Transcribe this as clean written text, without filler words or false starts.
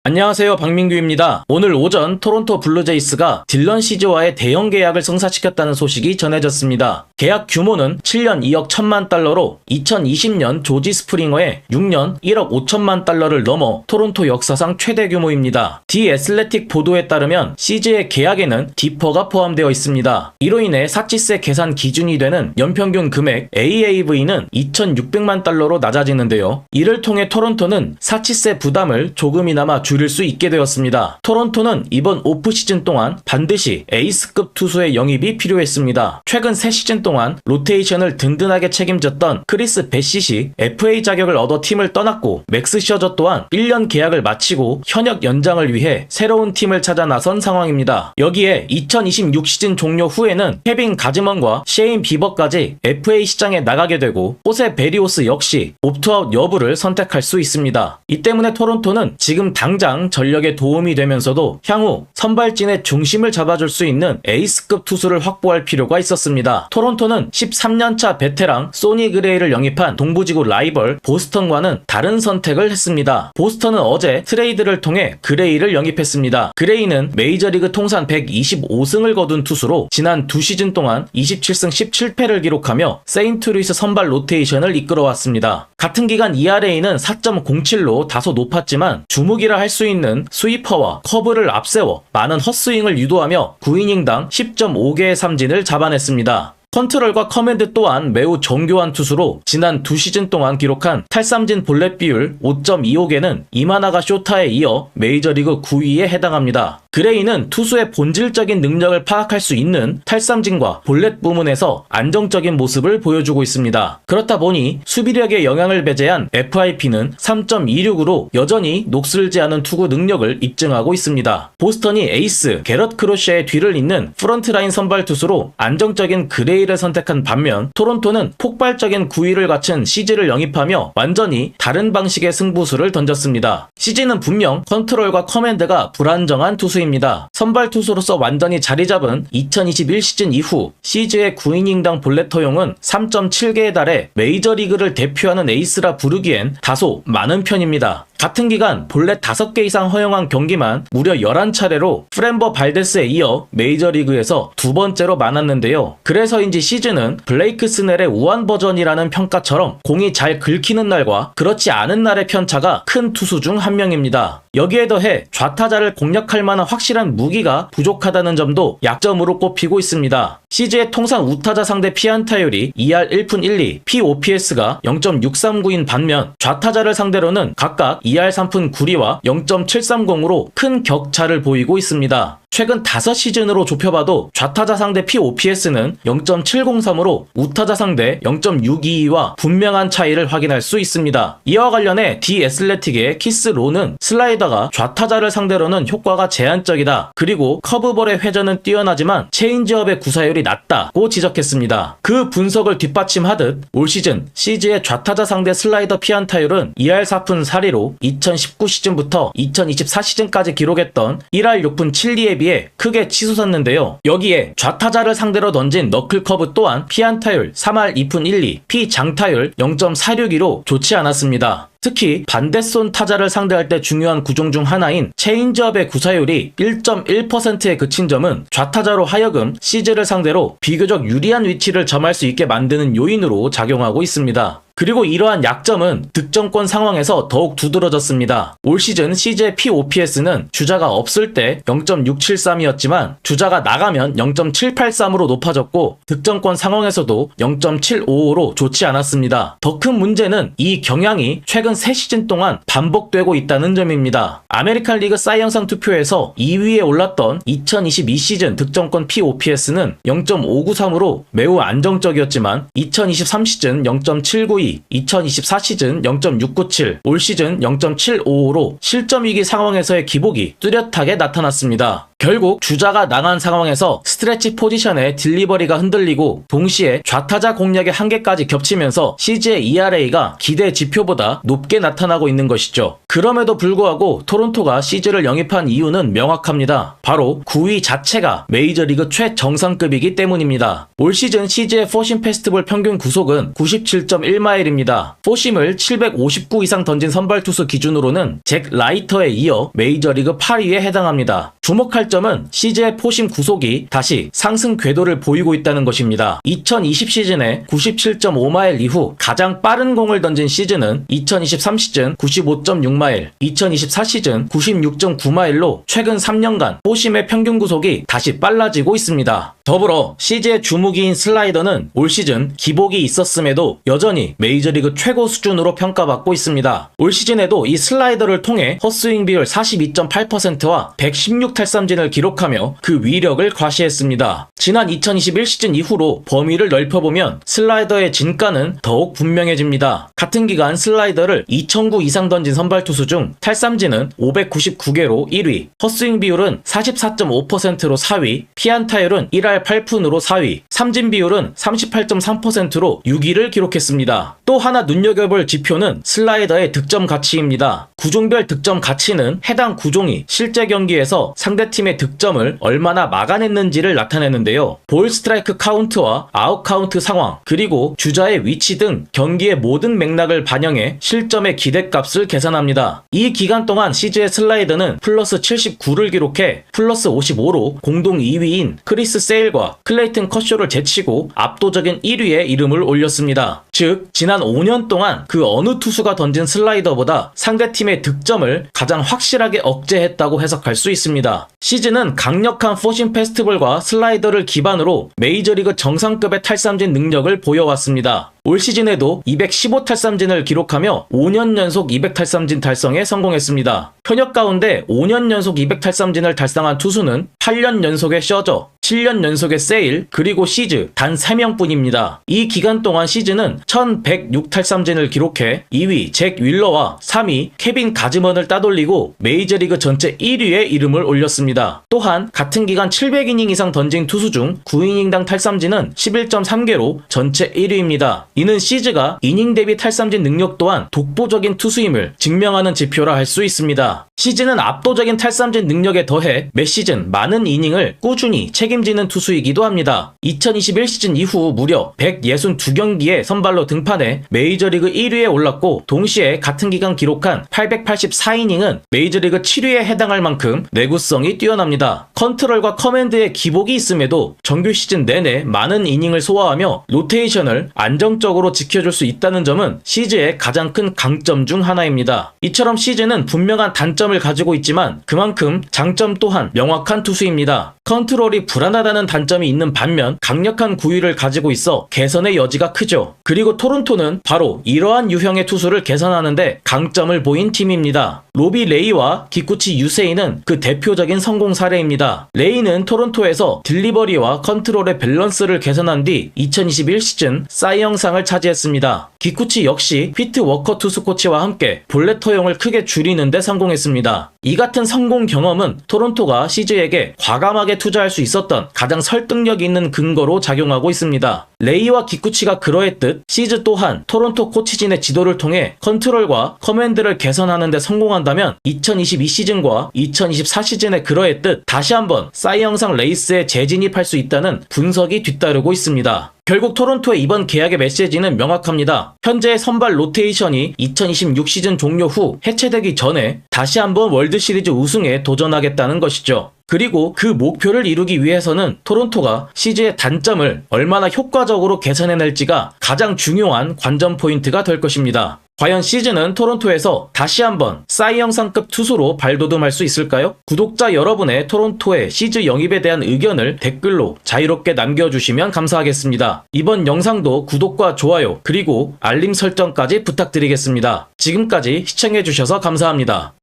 안녕하세요, 박민규입니다. 오늘 오전 토론토 블루제이스가 딜런 시즈와의 대형 계약을 성사시켰다는 소식이 전해졌습니다. 계약 규모는 7년 2억 1천만 달러로 2020년 조지 스프링어의 6년 1억 5천만 달러를 넘어 토론토 역사상 최대 규모입니다. 디 애슬레틱 보도에 따르면 시즈의 계약에는 디퍼가 포함되어 있습니다. 이로 인해 사치세 계산 기준이 되는 연평균 금액 AAV는 2,600만 달러로 낮아지는데요. 이를 통해 토론토는 사치세 부담을 조금이나마 줄일 수 있게 되었습니다. 토론토는 이번 오프시즌 동안 반드시 에이스급 투수의 영입이 필요했습니다. 최근 3시즌 동안 로테이션을 든든하게 책임졌던 크리스 배시시 FA 자격을 얻어 팀을 떠났고, 맥스 셔저 또한 1년 계약을 마치고 현역 연장을 위해 새로운 팀을 찾아 나선 상황입니다. 여기에 2026 시즌 종료 후에는 케빈 가즈먼과 셰인 비버까지 FA 시장에 나가게 되고, 호세 베리오스 역시 옵트아웃 여부를 선택할 수 있습니다. 이 때문에 토론토는 지금 당장 전력에 도움이 되면서도 향후 선발진의 중심을 잡아줄 수 있는 에이스급 투수를 확보할 필요가 있었습니다. 토론토는 13년차 베테랑 소니 그레이를 영입한 동부지구 라이벌 보스턴과는 다른 선택을 했습니다. 보스턴은 어제 트레이드를 통해 그레이를 영입했습니다. 그레이는 메이저리그 통산 125승을 거둔 투수로 지난 2시즌 동안 27승 17패를 기록하며 세인트루이스 선발 로테이션을 이끌어왔습니다. 같은 기간 ERA는 4.07로 다소 높았지만 주목이라 할 수 있는 스위퍼와 커브를 앞세워 많은 헛스윙을 유도하며 9이닝당 10.5개의 삼진을 잡아냈습니다. 컨트롤과 커맨드 또한 매우 정교한 투수로 지난 2시즌 동안 기록한 탈삼진 볼넷 비율 5.25개는 이마나가 쇼타에 이어 메이저리그 9위에 해당합니다. 그레이는 투수의 본질적인 능력을 파악할 수 있는 탈삼진과 볼넷 부문에서 안정적인 모습을 보여주고 있습니다. 그렇다 보니 수비력에 영향을 배제한 FIP는 3.26으로 여전히 녹슬지 않은 투구 능력을 입증하고 있습니다. 보스턴이 에이스 게럿 크로셔의 뒤를 잇는 프런트라인 선발 투수로 안정적인 그레이를 선택한 반면, 토론토는 폭발적인 구위를 갖춘 시즈를 영입하며 완전히 다른 방식의 승부수를 던졌습니다. 시즈는 분명 컨트롤과 커맨드가 불안정한 투수입니다. 선발 투수로서 완전히 자리 잡은 2021 시즌 이후 시즈의 9이닝당 볼넷 허용은 3.7개에 달해 메이저리그를 대표하는 에이스라 부르기엔 다소 많은 편입니다. 같은 기간 볼넷 5개 이상 허용한 경기만 무려 11차례로 프랜버 발데스에 이어 메이저리그에서 두 번째로 많았는데요. 그래서인지 시즌은 블레이크 스넬의 우한 버전이라는 평가처럼 공이 잘 긁히는 날과 그렇지 않은 날의 편차가 큰 투수 중 한 명입니다. 여기에 더해 좌타자를 공략할 만한 확실한 무기가 부족하다는 점도 약점으로 꼽히고 있습니다. 시즈의 통산 우타자 상대 피안타율이 2할 1푼 1리, POPS가 0.639인 반면 좌타자를 상대로는 각각 2할 3푼 9리와 0.730으로 큰 격차를 보이고 있습니다. 최근 5시즌으로 좁혀봐도 좌타자 상대 POPS는 0.703으로 우타자 상대 0.622와 분명한 차이를 확인할 수 있습니다. 이와 관련해 디 애슬레틱의 키스 로는 슬라이더가 좌타자를 상대로는 효과가 제한적이다. 그리고 커브볼의 회전은 뛰어나지만 체인지업의 구사율이 낮다고 지적했습니다. 그 분석을 뒷받침하듯 올 시즌 시즈의 좌타자 상대 슬라이더 피안타율은 2할 4푼 4리로 2019 시즌부터 2024 시즌까지 기록했던 1할 6푼 7리에 비해 크게 치솟았는데요. 여기에 좌타자를 상대로 던진 너클 커브 또한 피안타율 3할 2푼 1리, 피장타율 0.462로 좋지 않았습니다. 특히 반대손 타자를 상대할 때 중요한 구종 중 하나인 체인지업의 구사율이 1.1%에 그친 점은 좌타자로 하여금 시즈를 상대로 비교적 유리한 위치를 점할 수 있게 만드는 요인으로 작용하고 있습니다. 그리고 이러한 약점은 득점권 상황에서 더욱 두드러졌습니다. 올 시즌 시즈의 POPS는 주자가 없을 때 0.673이었지만 주자가 나가면 0.783으로 높아졌고, 득점권 상황에서도 0.755로 좋지 않았습니다. 더 큰 문제는 이 경향이 최근 3시즌 동안 반복되고 있다는 점입니다. 아메리칸 리그 사이영상 투표에서 2위에 올랐던 2022 시즌 득점권 POPS는 0.593으로 매우 안정적이었지만 2023 시즌 0.792, 2024 시즌 0.697, 올 시즌 0.755로 실점 위기 상황에서의 기복이 뚜렷하게 나타났습니다. 결국 주자가 나간 상황에서 스트레치 포지션의 딜리버리가 흔들리고 동시에 좌타자 공략의 한계까지 겹치면서 CG의 ERA가 기대 지표보다 높게 나타나고 있는 것이죠. 그럼에도 불구하고 토론토가 CG를 영입한 이유는 명확합니다. 바로 9위 자체가 메이저리그 최정상급이기 때문입니다. 올 시즌 CG의 포심 페스티벌 평균 구속은 97.1마일입니다. 포심을 759 이상 던진 선발 투수 기준으로는 잭 라이터에 이어 메이저리그 8위에 해당합니다. 주목할 점은 CG의 포심 구속이 다시 상승 궤도를 보이고 있다는 것입니다. 2020 시즌에 97.5마일 이후 가장 빠른 공을 던진 시즌은 2023 시즌 95.6마일, 2024 시즌 96.9마일로 최근 3년간 포심의 평균 구속이 다시 빨라지고 있습니다. 더불어 CG의 주무기인 슬라이더는 올 시즌 기복이 있었음에도 여전히 메이저리그 최고 수준으로 평가받고 있습니다. 올 시즌에도 이 슬라이더를 통해 헛스윙 비율 42.8%와 116 탈삼진을 기록하며 그 위력을 과시했습니다. 지난 2021 시즌 이후로 범위를 넓혀보면 슬라이더의 진가는 더욱 분명해집니다. 같은 기간 슬라이더를 2,009 이상 던진 선발 투수 중 탈삼진은 599개로 1위, 헛스윙 비율은 44.5%로 4위, 피안타율은 1할 8푼으로 4위, 삼진 비율은 38.3%로 6위를 기록했습니다. 또 하나 눈여겨볼 지표는 슬라이더의 득점 가치입니다. 구종별 득점 가치는 해당 구종이 실제 경기에서 상대팀의 득점을 얼마나 막아냈는지를 나타내는데요. 볼 스트라이크 카운트와 아웃 카운트 상황, 그리고 주자의 위치 등 경기의 모든 맥락을 반영해 실점의 기대값을 계산합니다. 이 기간 동안 CG의 슬라이더는 플러스 79를 기록해 플러스 55로 공동 2위인 크리스 세일과 클레이튼 커쇼를 제치고 압도적인 1위에 이름을 올렸습니다. 즉, 지난 5년 동안 그 어느 투수가 던진 슬라이더보다 상대팀의 득점을 가장 확실하게 억제했다고 해석할 수 있습니다. 시즌은 강력한 포심 페스티벌과 슬라이더를 기반으로 메이저리그 정상급의 탈삼진 능력을 보여왔습니다. 올 시즌에도 215 탈삼진을 기록하며 5년 연속 200 탈삼진 달성에 성공했습니다. 현역 가운데 5년 연속 200 탈삼진을 달성한 투수는 8년 연속의 셔저, 7년 연속의 세일, 그리고 시즈 단 3명뿐입니다. 이 기간 동안 시즈는 1106 탈삼진을 기록해 2위 잭 윌러와 3위 케빈 가즈먼을 따돌리고 메이저리그 전체 1위에 이름을 올렸습니다. 또한 같은 기간 700이닝 이상 던진 투수 중 9이닝당 탈삼진은 11.3개로 전체 1위입니다. 이는 시즈가 이닝 대비 탈삼진 능력 또한 독보적인 투수임을 증명하는 지표라 할 수 있습니다. 시즈는 압도적인 탈삼진 능력에 더해 매 시즌 많은 이닝을 꾸준히 책임지는 투수이기도 합니다. 2021 시즌 이후 무려 162경기에 선발로 등판해 메이저리그 1위에 올랐고 동시에 같은 기간 기록한 884이닝은 메이저리그 7위에 해당할 만큼 내구성이 뛰어납니다. 컨트롤과 커맨드에 기복이 있음에도 정규 시즌 내내 많은 이닝을 소화하며 로테이션을 안정적으로 지켜줄 수 있다는 점은 시즈의 가장 큰 강점 중 하나입니다. 이처럼 시즈는 분명한 단점을 가지고 있지만 그만큼 장점 또한 명확한 투수입니다. 컨트롤이 불안하다는 단점이 있는 반면 강력한 구위를 가지고 있어 개선의 여지가 크죠. 그리고 토론토는 바로 이러한 유형의 투수를 개선하는데 강점을 보인 팀입니다. 로비 레이와 기쿠치 유세이는 그 대표적인 성공 사례입니다. 레이는 토론토에서 딜리버리와 컨트롤의 밸런스를 개선한 뒤 2021 시즌 사이 영상을 차지했습니다. 기쿠치 역시 피트 워커 투수 코치와 함께 볼넷 허용을 크게 줄이는 데 성공했습니다. 이 같은 성공 경험은 토론토가 시즈에게 과감하게 투자할 수 있었던 가장 설득력 있는 근거로 작용하고 있습니다. 레이와 기쿠치가 그러했듯 시즈 또한 토론토 코치진의 지도를 통해 컨트롤과 커맨드를 개선하는 데 성공한다면 2022 시즌과 2024 시즌에 그러했듯 다시 한번 사이 영상 레이스에 재진입할 수 있다는 분석이 뒤따르고 있습니다. 결국 토론토의 이번 계약의 메시지는 명확합니다. 현재의 선발 로테이션이 2026 시즌 종료 후 해체되기 전에 다시 한번 월드시리즈 우승에 도전하겠다는 것이죠. 그리고 그 목표를 이루기 위해서는 토론토가 시즈의 단점을 얼마나 효과적으로 개선해낼지가 가장 중요한 관전 포인트가 될 것입니다. 과연 시즈는 토론토에서 다시 한번 사이 영상급 투수로 발돋움할 수 있을까요? 구독자 여러분의 토론토의 시즈 영입에 대한 의견을 댓글로 자유롭게 남겨주시면 감사하겠습니다. 이번 영상도 구독과 좋아요 그리고 알림 설정까지 부탁드리겠습니다. 지금까지 시청해주셔서 감사합니다.